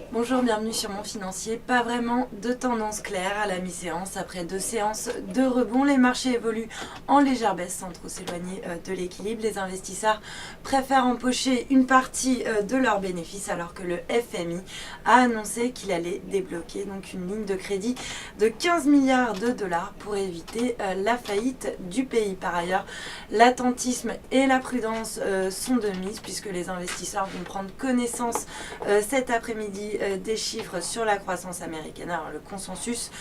Bonjour, bienvenue sur Mon Financier. Pas vraiment de tendance claire à la mi-séance. Après 2 séances de rebond, les marchés évoluent en légère baisse sans trop s'éloigner de l'équilibre. Les investisseurs préfèrent empocher une partie de leurs bénéfices alors que le FMI a annoncé qu'il allait débloquer donc une ligne de crédit de 15 milliards de dollars pour éviter la faillite du pays. Par ailleurs, l'attentisme et la prudence sont de mise puisque les investisseurs vont prendre connaissance cet après-midi des chiffres sur la croissance américaine. Alors le consensus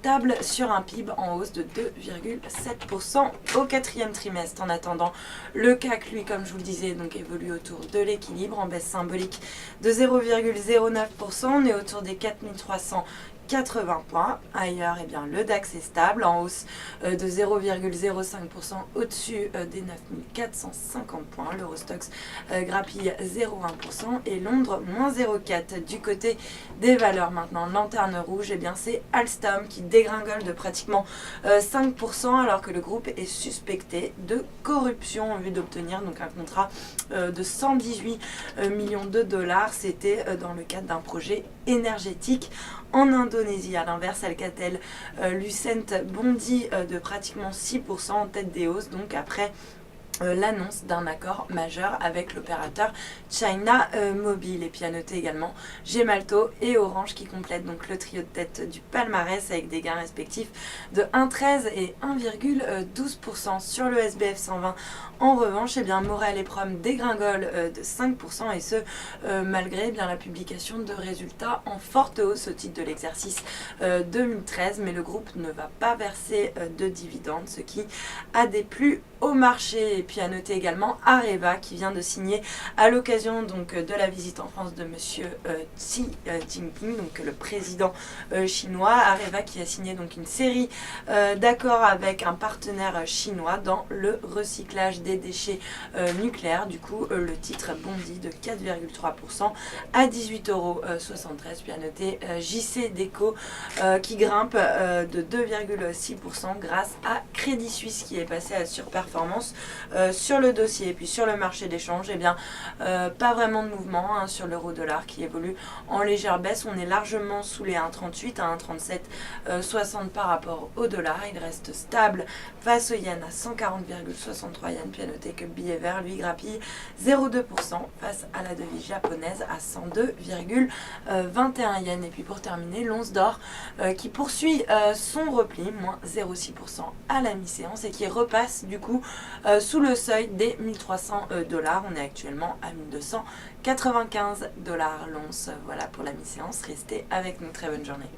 table sur un PIB en hausse de 2,7% au quatrième trimestre. En attendant, le CAC, lui, comme je vous le disais, donc évolue autour de l'équilibre en baisse symbolique de 0,09%. On est autour des 4380 points. Ailleurs, eh bien, le DAX est stable en hausse de 0,05% au-dessus des 9450 points. L'Eurostoxx grappille 0,1% et Londres moins 0,4%. Du côté des valeurs maintenant, lanterne rouge, eh bien, c'est Alstom qui dégringole de pratiquement 5% alors que le groupe est suspecté de corruption en vue d'obtenir donc un contrat de 118 millions de dollars. C'était dans le cadre d'un projet énergétique en Indonésie. À l'inverse, Alcatel Lucent bondit de pratiquement 6% en tête des hausses, donc après l'annonce d'un accord majeur avec l'opérateur China Mobile. Et puis à noter également Gemalto et Orange qui complètent donc le trio de tête du palmarès avec des gains respectifs de 1,13 et 1,12%. Sur le SBF 120, en revanche, eh bien, Morel et Prom dégringolent de 5% et ce malgré bien la publication de résultats en forte hausse au titre de l'exercice 2013, mais le groupe ne va pas verser de dividendes, ce qui a déplu au marché. Et puis à noter également Areva qui vient de signer à l'occasion donc de la visite en France de monsieur Xi Jinping, donc le président chinois. Areva qui a signé donc une série d'accords avec un partenaire chinois dans le recyclage des déchets nucléaires. Du coup, le titre bondit de 4,3% à 18,73 €. Puis à noter JC Deco qui grimpe de 2,6% grâce à Crédit Suisse qui est passé à surperformance sur le dossier. Et puis sur le marché d'échange, eh bien, pas vraiment de mouvement hein, sur l'euro-dollar qui évolue en légère baisse. On est largement sous les 1,38 à 1,3760 par rapport au dollar. Il reste stable face au yen à 140,63 yens. Puis à noter que billet vert lui grappille 0,2% face à la devise japonaise à 102,21 yens. Et puis pour terminer, l'once d'or qui poursuit son repli, moins 0,6% à la mi-séance et qui repasse du coup sous le seuil des 1300 dollars. On est actuellement à 1295 dollars l'once. Voilà pour la mi-séance. Restez avec nous. Très bonne journée.